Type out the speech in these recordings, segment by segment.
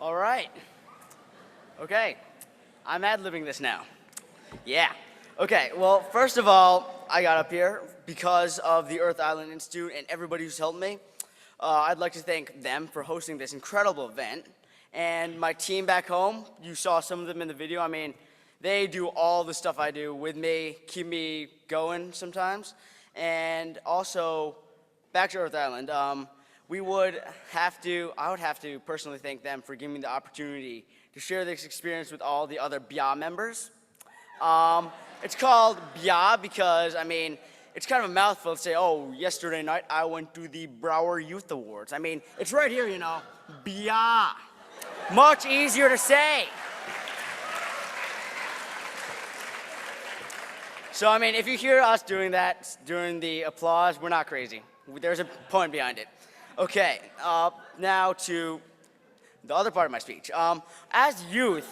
All right. Okay. I'm ad-libbing this now. Yeah. Okay, well, first of all, I got up here because of the Earth Island Institute and everybody who's helped me. I'd like to thank them for hosting this incredible event. And my team back home, you saw some of them in the video. I mean, they do all the stuff I do with me, keep me going sometimes. And also, back to Earth Island, I would have to personally thank them for giving me the opportunity to share this experience with all the other BIA members. It's called BIA because, I mean, it's kind of a mouthful to say, oh, yesterday night I went to the Broward Youth Awards. I mean, it's right here, you know, BIA. Much easier to say. So, I mean, if you hear us doing that during the applause, we're not crazy. There's a point behind it. Okay, now to the other part of my speech. As youth,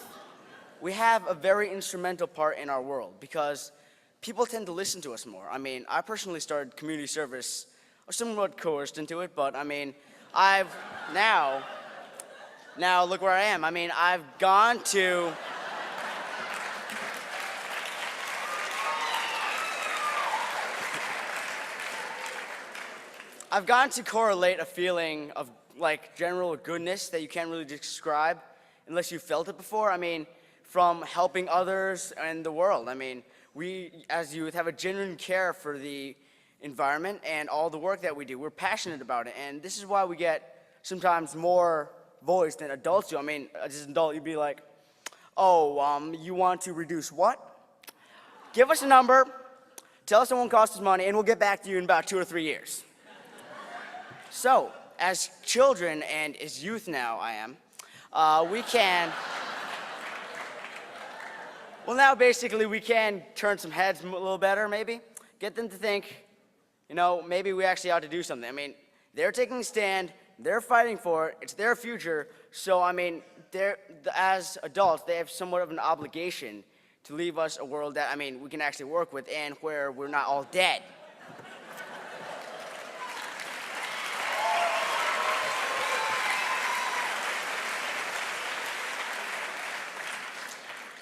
we have a very instrumental part in our world because people tend to listen to us more. I mean, I personally started community service, somewhat coerced into it, but I mean, now look where I am. I mean, I've gone to correlate a feeling of like general goodness that you can't really describe unless you felt it before. I mean, from helping others and the world. I mean, we as youth have a genuine care for the environment and all the work that we do. We're passionate about it, and this is why we get sometimes more voice than adults do. I mean, as an adult, you'd be like, oh, you want to reduce what? Give us a number, tell us it won't cost us money, and we'll get back to you in about 2 or 3 years. So, as children and as youth now we can, well now basically we can turn some heads a little better maybe, get them to think, you know, maybe we actually ought to do something. I mean, they're taking a stand, they're fighting for it, it's their future, so I mean, as adults, they have somewhat of an obligation to leave us a world that, I mean, we can actually work with and where we're not all dead.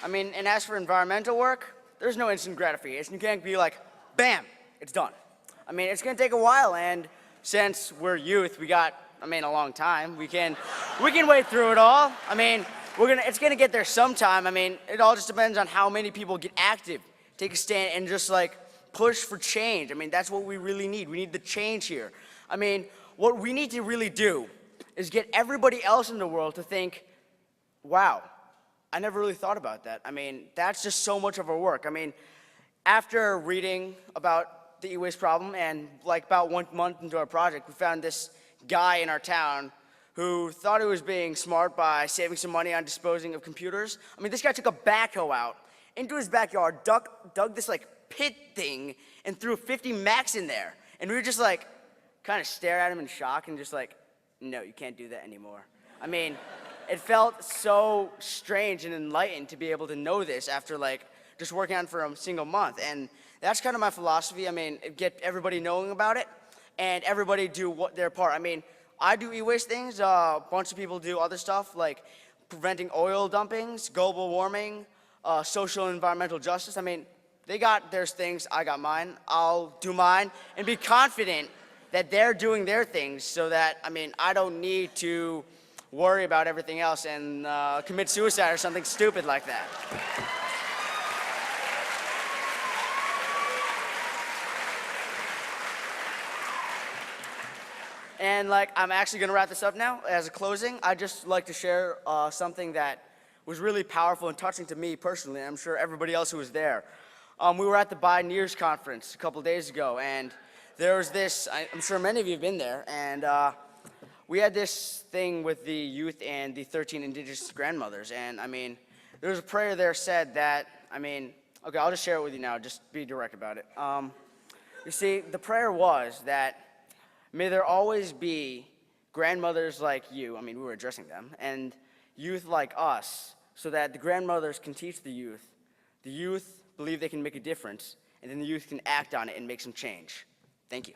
I mean, and as for environmental work, there's no instant gratification. You can't be like, bam, it's done. I mean, it's gonna take a while, and since we're youth, we got, I mean, a long time. We can wade through it all. I mean, it's gonna get there sometime. I mean, it all just depends on how many people get active, take a stand, and just like push for change. I mean, that's what we really need. We need the change here. I mean, what we need to really do is get everybody else in the world to think, wow, I never really thought about that. I mean, that's just so much of our work. I mean, after reading about the e-waste problem and like about 1 month into our project, we found this guy in our town who thought he was being smart by saving some money on disposing of computers. I mean, this guy took a backhoe out into his backyard, dug this like pit thing, and threw 50 Macs in there. And we were just like, kind of stare at him in shock and just like, no, you can't do that anymore. I mean, it felt so strange and enlightened to be able to know this after like just working on it for a single month. And that's kind of my philosophy. I mean, get everybody knowing about it and everybody do their part. I mean, I do e-waste things. A bunch of people do other stuff like preventing oil dumpings, global warming, social and environmental justice. I mean, they got their things, I got mine. I'll do mine and be confident that they're doing their things so that, I mean, I don't need to worry about everything else and commit suicide or something stupid like that. And like, I'm actually gonna wrap this up now. As a closing, I'd just like to share something that was really powerful and touching to me personally, and I'm sure everybody else who was there. We were at the Biden Years Conference a couple days ago, and there was this, I'm sure many of you have been there, and we had this thing with the youth and the 13 indigenous grandmothers, and I mean, there was a prayer there said that, I mean, okay, I'll just share it with you now, just be direct about it. You see, the prayer was that may there always be grandmothers like you, I mean, we were addressing them, and youth like us, so that the grandmothers can teach the youth believe they can make a difference, and then the youth can act on it and make some change. Thank you.